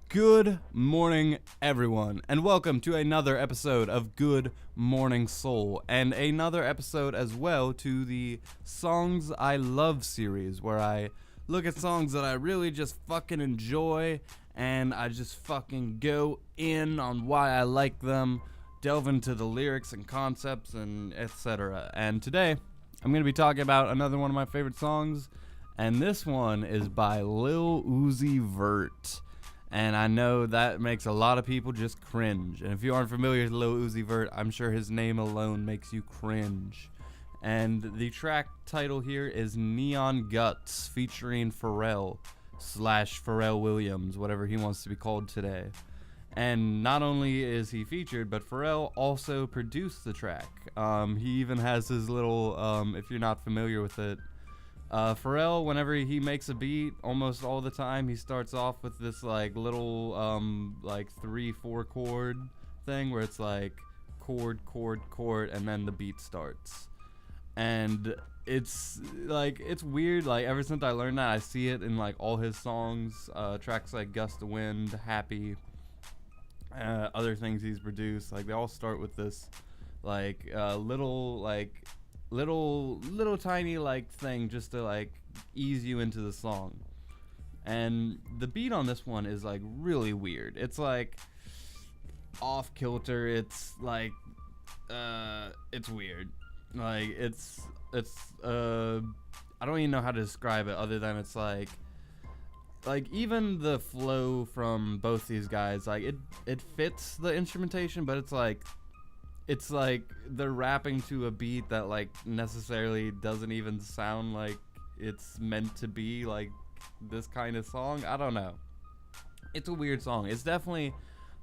Good morning, everyone, and welcome to another episode of Good Morning Soul, and another episode as well to the Songs I Love series, where I look at songs that I really just fucking enjoy, and I just fucking go in on why I like them, delve into the lyrics and concepts, and etc. And today, I'm going to be talking about another one of my favorite songs, and this one is by Lil Uzi Vert. And I know that makes a lot of people just cringe. And if you aren't familiar with Lil Uzi Vert, I'm sure his name alone makes you cringe. And the track title here is Neon Guts, featuring Pharrell / Pharrell Williams, whatever he wants to be called today. And not only is he featured, but Pharrell also produced the track. He even has his little, if you're not familiar with it, Pharrell, whenever he makes a beat, almost all the time, he starts off with this like little 3-4 chord thing where it's like chord, and then the beat starts. And it's weird. Like ever since I learned that, I see it in like all his songs, tracks like Gust of Wind, Happy, other things he's produced. Like they all start with this like little tiny like thing just to like ease you into the song. And the beat on this one is like really weird. It's like off kilter. It's like it's weird. Like it's I don't even know how to describe it other than it's like even the flow from both these guys, like it fits the instrumentation, but it's like they're rapping to a beat that like necessarily doesn't even sound like it's meant to be like this kind of song. I don't know. It's a weird song. It's definitely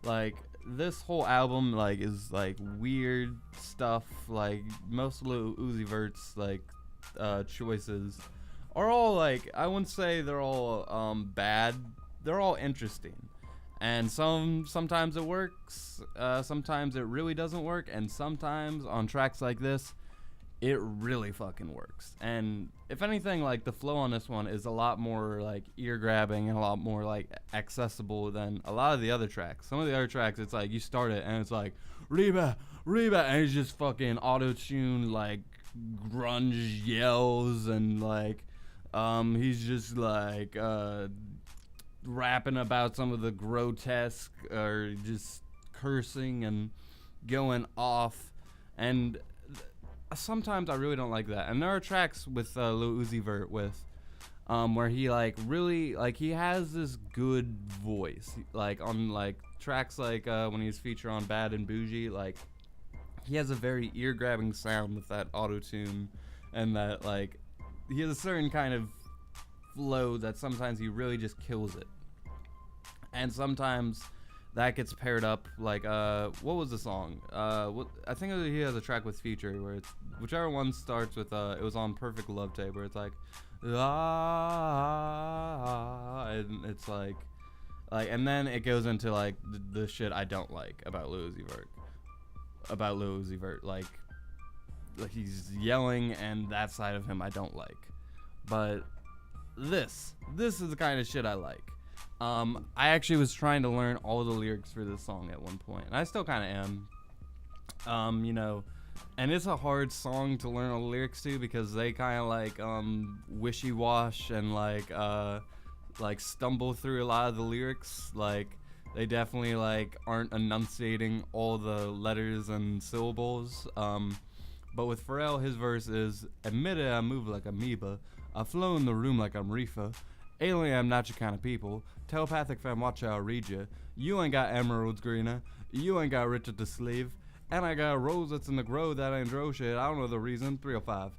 like this whole album like is like weird stuff. Like most of Lil Uzi Vert's like choices are all like, I wouldn't say they're all bad. They're all interesting. And sometimes it works, sometimes it really doesn't work, and sometimes on tracks like this, it really fucking works. And if anything, like the flow on this one is a lot more like ear grabbing and a lot more like accessible than a lot of the other tracks. Some of the other tracks, it's like you start it and it's like Reba, and it's just fucking auto-tune like grunge yells and like he's just like rapping about some of the grotesque or just cursing and going off, and sometimes I really don't like that. And there are tracks with Lil Uzi Vert with where he like really like he has this good voice, like on like tracks like when he's featured on Bad and Bougie, like he has a very ear-grabbing sound with that auto-tune, and that like he has a certain kind of flow that sometimes he really just kills it. And sometimes that gets paired up like what was the song? I think he has a track with Future where it's whichever one starts with it was on Perfect Love Tape, where it's like and it's like and then it goes into like the shit I don't like about Lil Uzi Vert. Like he's yelling, and that side of him I don't like. But this is the kind of shit I like. I actually was trying to learn all the lyrics for this song at one point, and I still kind of am. You know, and it's a hard song to learn all the lyrics to because they kind of like wishy-wash and like stumble through a lot of the lyrics. Like they definitely like aren't enunciating all the letters and syllables. But with Pharrell, his verse is, admit it, I move like amoeba. I flow in the room like I'm Reefa. Alien, I'm not your kind of people. Telepathic fam, watch how I read you. You ain't got emeralds greener. You ain't got Richard the Sleeve. And I got a rose that's in the grow that ain't dro shit. I don't know the reason. 305.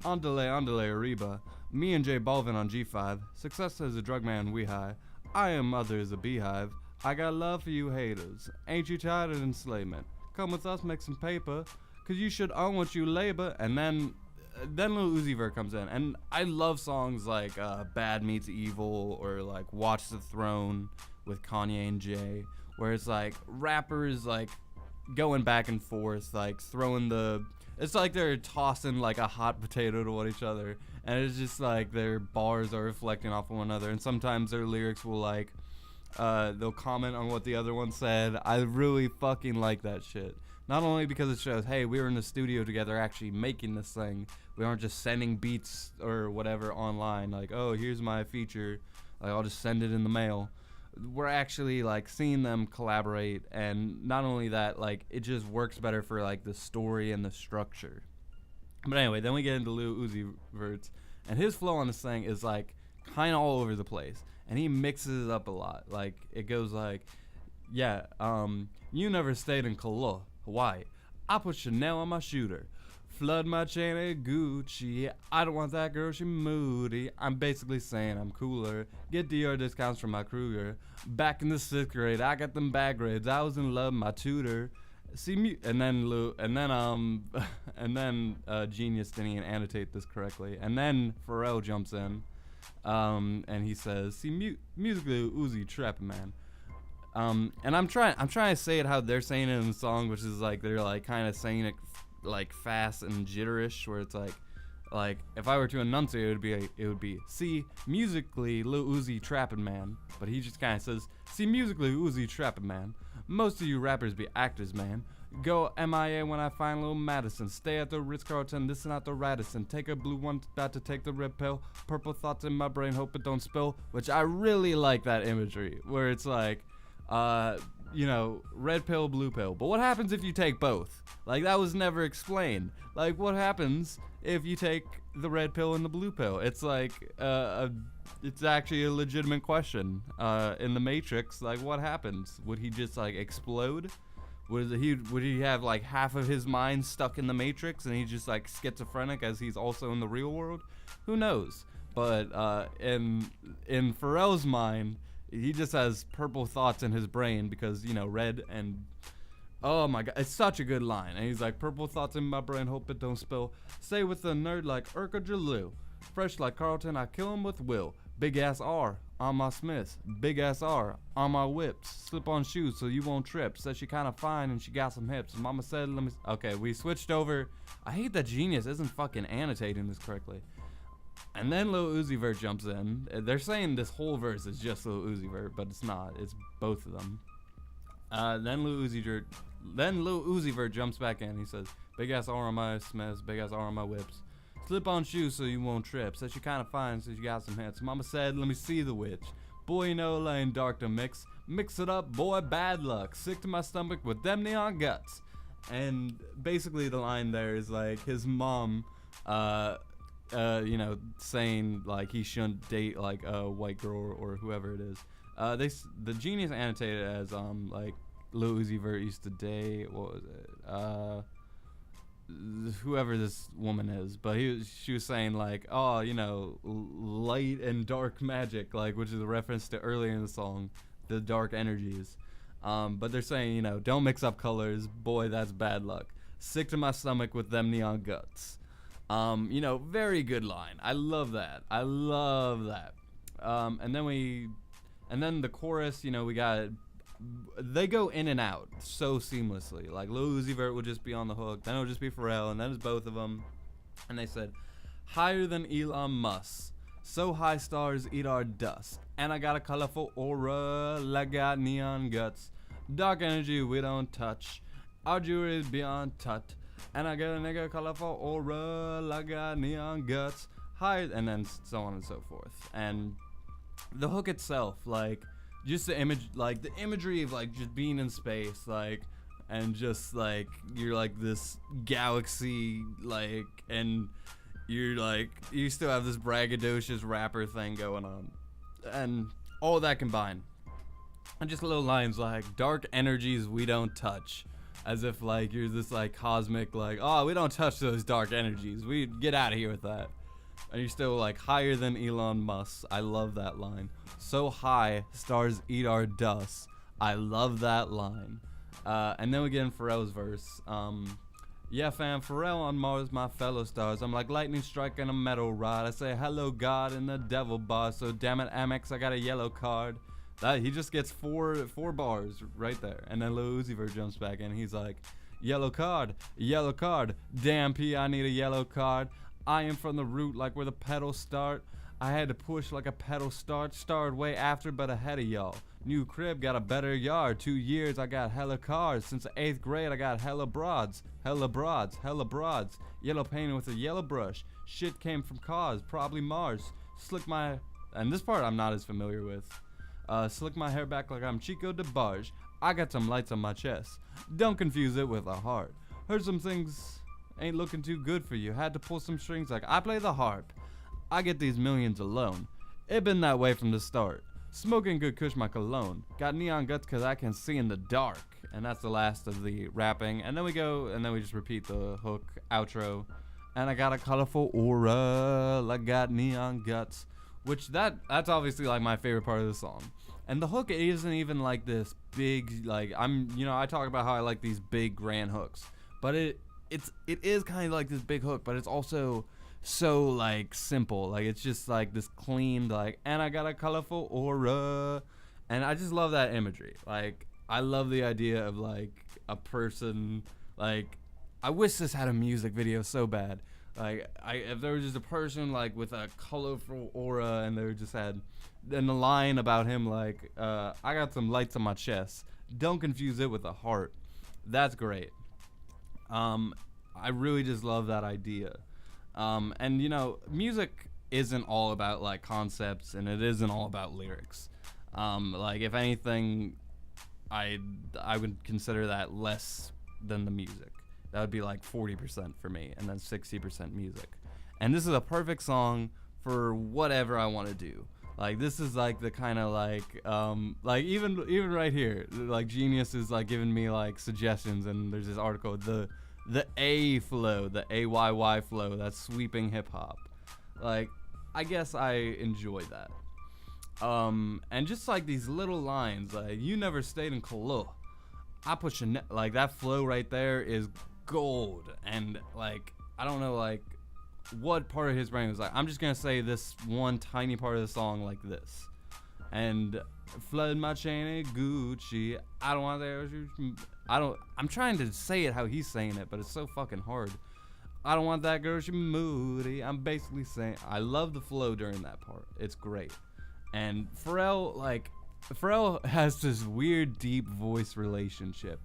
Underlay, Ariba. Me and J Balvin on G5. Success is a drug man, we high. I am mother is a beehive. I got love for you haters. Ain't you tired of enslavement? Come with us, make some paper. Cause you should own what you labor. And then Lil Uzi Vert comes in, and I love songs like Bad Meets Evil or like Watch the Throne with Kanye and Jay, where it's like rappers like going back and forth, like throwing it's like they're tossing like a hot potato to each other, and it's just like their bars are reflecting off of one another, and sometimes their lyrics will like They'll comment on what the other one said. I really fucking like that shit. Not only because it shows, hey, we were in the studio together actually making this thing. We aren't just sending beats or whatever online. Like, oh, here's my feature. Like, I'll just send it in the mail. We're actually, like, seeing them collaborate. And not only that, like, it just works better for, like, the story and the structure. But anyway, then we get into Lil Uzi Vert. And his flow on this thing is, like, kind of all over the place. And he mixes it up a lot. Like, it goes like, yeah, you never stayed in Kaloa, Hawaii. I put Chanel on my shooter. Flood my chain at Gucci. I don't want that girl, she moody. I'm basically saying I'm cooler. Get DR discounts from my Kruger. Back in the 6th grade, I got them bad grades. I was in love with my tutor. See, and then Genius didn't even annotate this correctly. And then Pharrell jumps in. And he says, "See, musically Uzi trapping man." And I'm trying to say it how they're saying it in the song, which is like they're like kind of saying it like fast and jitterish, where it's like if I were to enunciate, it would be, "See, musically Lil Uzi trapping man," but he just kind of says, "See, musically Uzi trapping man. Most of you rappers be actors, man. Go MIA when I find Lil Madison. Stay at the Ritz-Carlton, this is not the Radisson. Take a blue one, about to take the red pill. Purple thoughts in my brain, hope it don't spill." Which I really like that imagery, where it's like, red pill, blue pill. But what happens if you take both? Like, that was never explained. Like, what happens if you take the red pill and the blue pill? It's like, it's actually a legitimate question. In the Matrix, like, what happens? Would he just, like, explode? Would he have like half of his mind stuck in the Matrix and he's just like schizophrenic as he's also in the real world? Who knows? But in Pharrell's mind, he just has purple thoughts in his brain because, red and, oh my god, it's such a good line. And he's like, "Purple thoughts in my brain, hope it don't spill. Stay with a nerd like Urkel Jalil. Fresh like Carlton, I kill him with will. Big ass R on my Smiths. Big ass R on my whips. Slip on shoes so you won't trip. Said she kinda fine and she got some hips. Mama said, let me..." Okay, we switched over. I hate that Genius isn't fucking annotating this correctly. And then Lil Uzi Vert jumps in. They're saying this whole verse is just Lil Uzi Vert, but it's not. It's both of them. Then Lil Uzi Vert jumps back in. He says, "Big ass R on my Smiths. Big ass R on my whips. Slip on shoes so you won't trip. Said she kinda fine, so you got some hits. Mama said, let me see the witch. Boy, laying dark to mix. Mix it up, boy, bad luck. Sick to my stomach with them neon guts." And basically the line there is like his mom, saying like he shouldn't date like a white girl or whoever it is. The Genius annotated it as like Lil Uzi Vert used to date, what was it? Whoever this woman is, but she was saying like, oh, light and dark magic, like, which is a reference to earlier in the song, the dark energies. But they're saying, don't mix up colors, boy, that's bad luck. Sick to my stomach with them neon guts. Very good line. I love that. And then the chorus, we got, they go in and out so seamlessly. Like Lil Uzi Vert would just be on the hook, then it would just be Pharrell, and then it's both of them. And they said, "Higher than Elon Musk, so high stars eat our dust. And I got a colorful aura, like got neon guts. Dark energy we don't touch, our jewelry is beyond tut. And I got a nigga colorful aura, like got neon guts. Higher," and then so on and so forth. And the hook itself, like, just the image, like the imagery of like just being in space, like, and just like you're like this galaxy, like, and you're like, you still have this braggadocious rapper thing going on, and all that combined, and just little lines like "dark energies we don't touch," as if like you're this like cosmic, like, oh, we don't touch those dark energies, we get out of here with that. And you're still like higher than Elon Musk. I love that line. So high, stars eat our dust. I love that line. And then we get in Pharrell's verse. "Yeah, fam, Pharrell on Mars, my fellow stars. I'm like lightning striking a metal rod. I say hello, God, in the devil bar. So damn it, Amex, I got a yellow card." That he just gets four bars right there. And then Lil Uzi Vert jumps back in. He's like, yellow card. Damn P, I need a yellow card. I am from the root, like where the pedals start. I had to push like a pedal started way after, but ahead of y'all. New crib, got a better yard. 2 years, I got hella cars. Since the 8th grade, I got hella broads. Hella broads, hella broads. Yellow painting with a yellow brush. Shit came from cars, probably Mars. Slick my... And this part I'm not as familiar with. Slick my hair back like I'm Chico DeBarge. I got some lights on my chest. Don't confuse it with a heart. Heard some things ain't looking too good for you. Had to pull some strings like I play the harp. I get these millions alone. It been that way from the start. Smoking good kush my cologne. Got neon guts cause I can see in the dark. And that's the last of the rapping. And then we go, and then we just repeat the hook, outro. And I got a colorful aura, I got neon guts. Which that's obviously like my favorite part of the song. And the hook isn't even like this big, like, I talk about how I like these big grand hooks. But it is kind of like this big hook, but it's also so like simple. Like it's just like this clean, like, and I got a colorful aura. And I just love that imagery. Like, I love the idea of like a person, like, I wish this had a music video so bad. Like, if there was just a person like with a colorful aura, and they just had, and the line about him like, I got some lights on my chest. Don't confuse it with a heart. That's great. I really just love that idea. And you know, music isn't all about like concepts, and it isn't all about lyrics. Like if anything, I would consider that less than the music. That would be like 40% for me, and then 60% music. And this is a perfect song for whatever I want to do. Like this is like the kind of like even right here, like Genius is like giving me like suggestions, and there's this article, the A flow, the AYY flow, that's sweeping hip hop. Like I guess I enjoy that. And just like these little lines, like you never stayed in Kolo. I put your like that flow right there is gold. And like I don't know like what part of his brain was like, I'm just gonna say this one tiny part of the song like this. And flood my chain and Gucci. I don't want that. I'm trying to say it how he's saying it, but it's so fucking hard. I don't want that girl, she moody. I'm basically saying I love the flow during that part. It's great. And Pharrell has this weird deep voice relationship.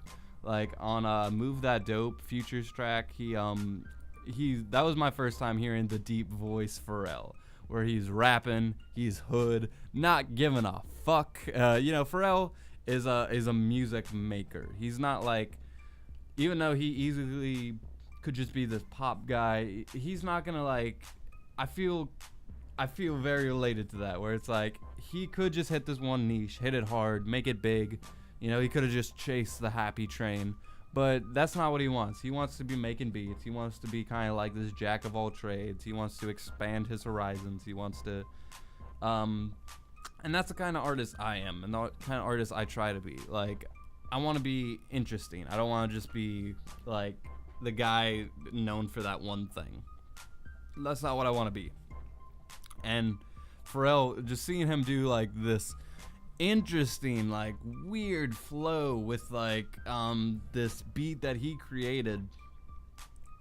Like on Move That Dope Futures track, that was my first time hearing the deep voice Pharrell, where he's rapping, he's hood, not giving a fuck. Pharrell is a music maker. He's not like, even though he easily could just be this pop guy, he's not gonna like, I feel very related to that, where it's like he could just hit this one niche, hit it hard, make it big. You know, he could have just chased the happy train, but that's not what he wants. He wants to be making beats. He wants to be kind of like this jack of all trades. He wants to expand his horizons. He wants to, and that's the kind of artist I am, and the kind of artist I try to be. Like, I want to be interesting. I don't want to just be like the guy known for that one thing. That's not what I want to be. And Pharrell, just seeing him do like this interesting, like weird flow with like this beat that he created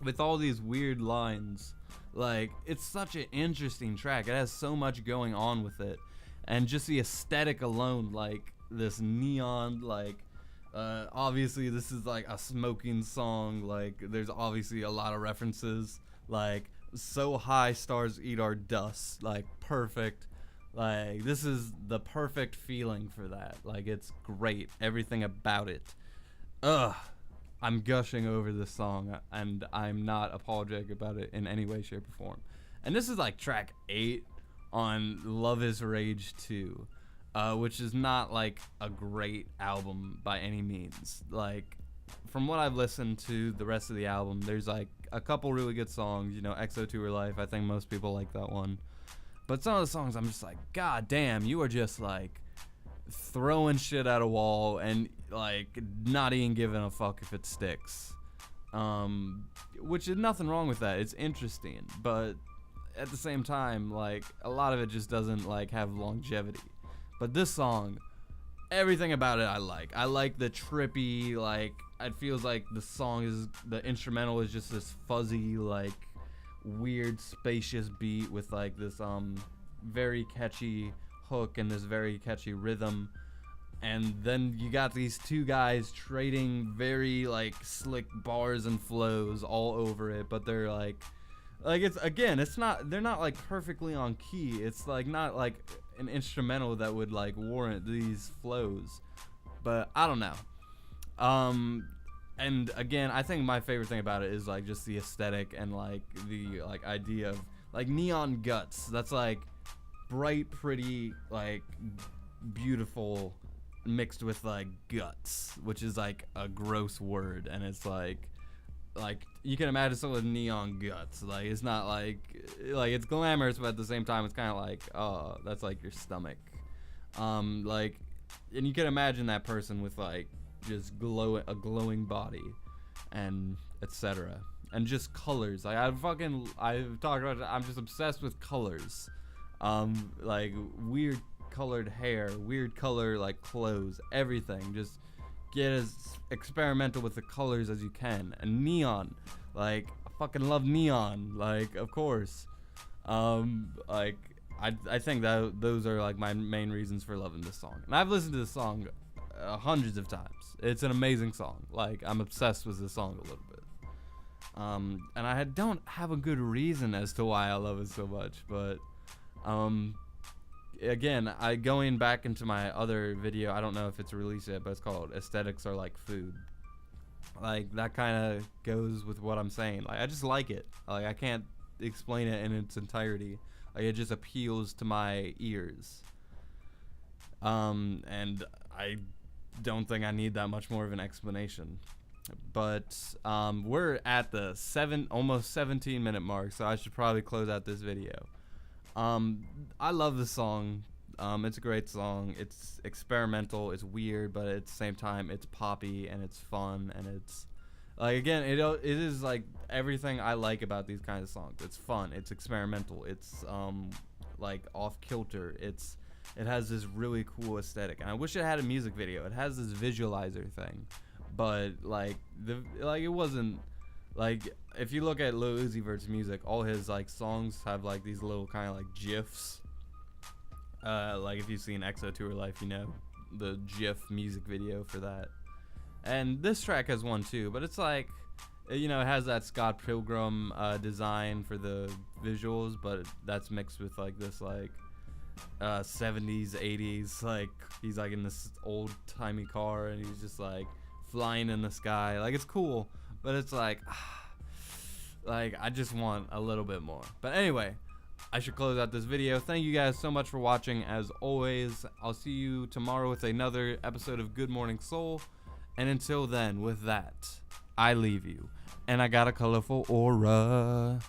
with all these weird lines, like it's such an interesting track. It has so much going on with it, and just the aesthetic alone, like this neon, like obviously this is like a smoking song, like there's obviously a lot of references, like so high stars eat our dust, like perfect. Like this is the perfect feeling for that. Like it's great, everything about it. I'm gushing over this song, and I'm not apologetic about it in any way, shape, or form. And this is like track 8 on Love Is Rage 2, which is not like a great album by any means. Like from what I've listened to the rest of the album, there's like a couple really good songs. You know, XO Tour Life, I think most people like that one. But some of the songs I'm just like, God damn, you are just like throwing shit at a wall and like not even giving a fuck if it sticks. Which is nothing wrong with that. It's interesting, but at the same time, like a lot of it just doesn't like have longevity. But this song, everything about it I like. I like the trippy, like it feels like the instrumental is just this fuzzy, like weird spacious beat with like this very catchy hook and this very catchy rhythm. And then you got these two guys trading very like slick bars and flows all over it, but they're like it's not, they're not like perfectly on key. It's like not like an instrumental that would like warrant these flows, but I don't know. And again, I think my favorite thing about it is like just the aesthetic and like the like idea of like neon guts. That's like bright, pretty, like beautiful mixed with like guts, which is like a gross word, and it's like you can imagine someone with neon guts. Like it's not like it's glamorous, but at the same time it's kind of like, oh, that's like your stomach. Like, and you can imagine that person with like just a glowing body and etc. and just colors. Like I've talked about it, I'm just obsessed with colors. Like weird colored hair, weird color like clothes, everything. Just get as experimental with the colors as you can. And neon, like I fucking love neon, like of course. Like I think that those are like my main reasons for loving this song. And I've listened to this song hundreds of times. It's an amazing song. Like I'm obsessed with this song a little bit. And I don't have a good reason as to why I love it so much, but again, going back into my other video, I don't know if it's released yet, but it's called Aesthetics Are Like Food. Like that kind of goes with what I'm saying. Like I just like it. Like I can't explain it in its entirety. Like it just appeals to my ears. And I don't think I need that much more of an explanation. But we're at the almost 17-minute mark, so I should probably close out this video. I love the song. It's a great song. It's experimental, it's weird, but at the same time it's poppy and it's fun, and it's like, again, it is like everything I like about these kinds of songs. It's fun, it's experimental, it's like off kilter, it has this really cool aesthetic, and I wish it had a music video. It has this visualizer thing, but like it wasn't like, if you look at Lil Uzi Vert's music, all his like songs have like these little kind of like GIFs. Like if you've seen EXO Tour Life, you know the GIF music video for that. And this track has one too, but it's like, you know, it has that Scott Pilgrim design for the visuals, but that's mixed with like this like 70s 80s, like he's like in this old timey car and he's just like flying in the sky. Like it's cool, but it's like I just want a little bit more. But anyway, I should close out this video. Thank you guys so much for watching. As always, I'll see you tomorrow with another episode of Good Morning Soul. And until then, with that, I leave you. And I got a colorful aura.